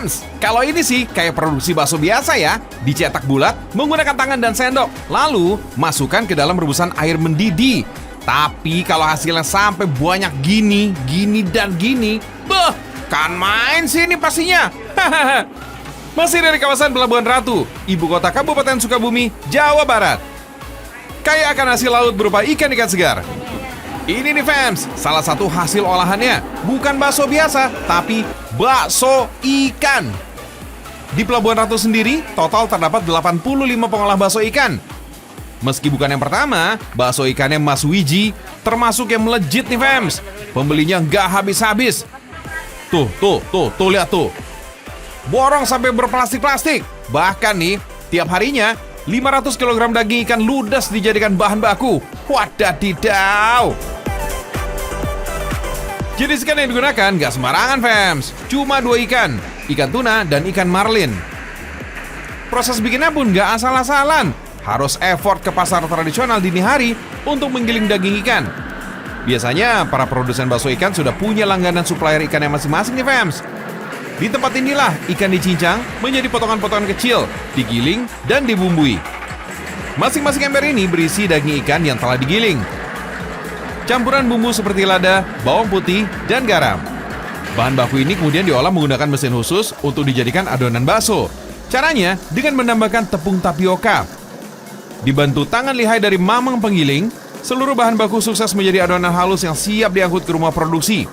Fams, kalau ini sih kayak produksi bakso biasa ya. Dicetak bulat menggunakan tangan dan sendok. Lalu masukkan ke dalam rebusan air mendidih. Tapi kalau hasilnya sampai banyak gini, dan gini, kan main sih ini pastinya. Masih dari kawasan Pelabuhan Ratu, ibu kota Kabupaten Sukabumi, Jawa Barat. Kaya akan hasil laut berupa ikan-ikan segar. Ini nih Fams, salah satu hasil olahannya. Bukan bakso biasa, tapi bakso ikan. Di Pelabuhan Ratu sendiri, total terdapat 85 pengolah bakso ikan. Meski bukan yang pertama, bakso ikannya Mas Wiji termasuk yang melejit nih Fams. Pembelinya nggak habis-habis. Tuh, lihat tuh. Borong sampai berplastik-plastik. Bahkan nih, tiap harinya 500 kg daging ikan ludes dijadikan bahan baku. Wadadidaw. Jenis ikan yang digunakan nggak sembarangan Fams. Cuma 2 ikan tuna dan ikan marlin. Proses bikinnya pun nggak asal-asalan. Harus effort ke pasar tradisional dini hari untuk menggiling daging ikan. Biasanya para produsen bakso ikan sudah punya langganan supplier ikannya masing-masing nih Fams. Di tempat inilah ikan dicincang menjadi potongan-potongan kecil, digiling dan dibumbui. Masing-masing ember ini berisi daging ikan yang telah digiling. Campuran bumbu seperti lada, bawang putih, dan garam. Bahan baku ini kemudian diolah menggunakan mesin khusus untuk dijadikan adonan bakso. Caranya dengan menambahkan tepung tapioka. Dibantu tangan lihai dari mamang penggiling, seluruh bahan baku sukses menjadi adonan halus yang siap diangkut ke rumah produksi.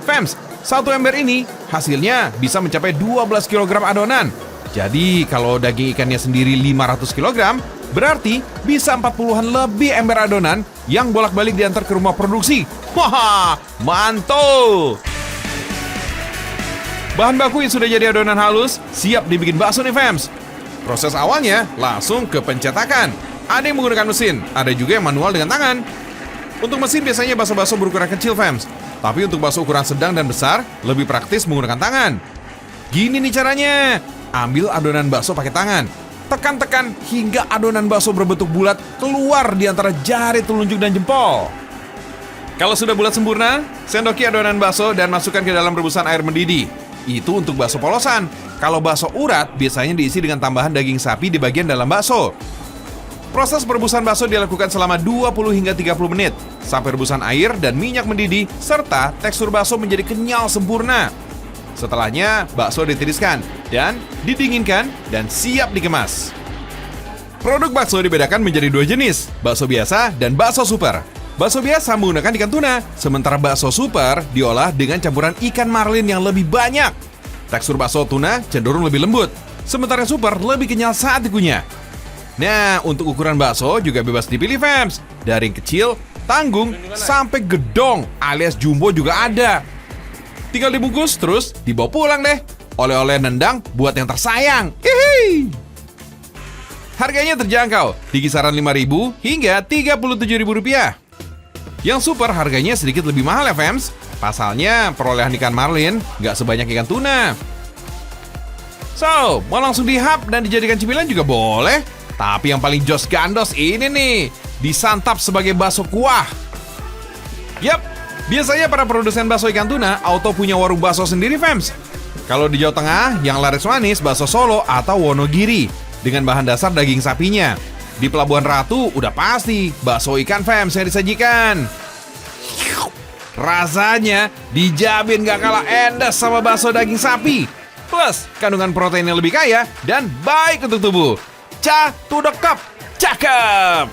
Fams, satu ember ini hasilnya bisa mencapai 12 kg adonan. Jadi kalau daging ikannya sendiri 500 kg, berarti bisa 40-an lebih ember adonan yang bolak-balik diantar ke rumah produksi. Wah, mantul! Bahan baku yang sudah jadi adonan halus siap dibikin bakso nih Fams. Proses awalnya langsung ke pencetakan. Ada yang menggunakan mesin, ada juga yang manual dengan tangan. Untuk mesin biasanya bakso-bakso berukuran kecil Fams. Tapi untuk bakso ukuran sedang dan besar, lebih praktis menggunakan tangan. Gini nih caranya. Ambil adonan bakso pakai tangan. Tekan-tekan hingga adonan bakso berbentuk bulat keluar di antara jari telunjuk dan jempol. Kalau sudah bulat sempurna, sendoki adonan bakso dan masukkan ke dalam rebusan air mendidih. Itu untuk bakso polosan. Kalau bakso urat biasanya diisi dengan tambahan daging sapi di bagian dalam bakso. Proses perebusan bakso dilakukan selama 20 hingga 30 menit sampai rebusan air dan minyak mendidih serta tekstur bakso menjadi kenyal sempurna. Setelahnya, bakso ditiriskan dan didinginkan dan siap dikemas. Produk bakso dibedakan menjadi 2 jenis, bakso biasa dan bakso super. Bakso biasa menggunakan ikan tuna, sementara bakso super diolah dengan campuran ikan marlin yang lebih banyak. Tekstur bakso tuna cenderung lebih lembut, sementara yang super lebih kenyal saat dikunyah. Nah, untuk ukuran bakso juga bebas dipilih Fams. Dari yang kecil, tanggung, sampai gedong alias jumbo juga ada. Tinggal dibungkus, terus dibawa pulang deh. Oleh-oleh nendang buat yang tersayang. Hihi. Harganya terjangkau, di kisaran Rp5.000 hingga Rp37.000. Yang super harganya sedikit lebih mahal ya Fams. Pasalnya perolehan ikan marlin nggak sebanyak ikan tuna. So, mau langsung dihap dan dijadikan cemilan juga boleh. Tapi yang paling jos gandos ini nih, disantap sebagai bakso kuah. Yap, biasanya para produsen bakso ikan tuna auto punya warung bakso sendiri Fams. Kalau di Jawa Tengah, yang laris manis bakso Solo atau Wonogiri dengan bahan dasar daging sapinya. Di Pelabuhan Ratu udah pasti bakso ikan Fams yang disajikan. Rasanya dijamin gak kalah endes sama bakso daging sapi. Plus kandungan protein yang lebih kaya dan baik untuk tubuh. Cah to the cup, cakep!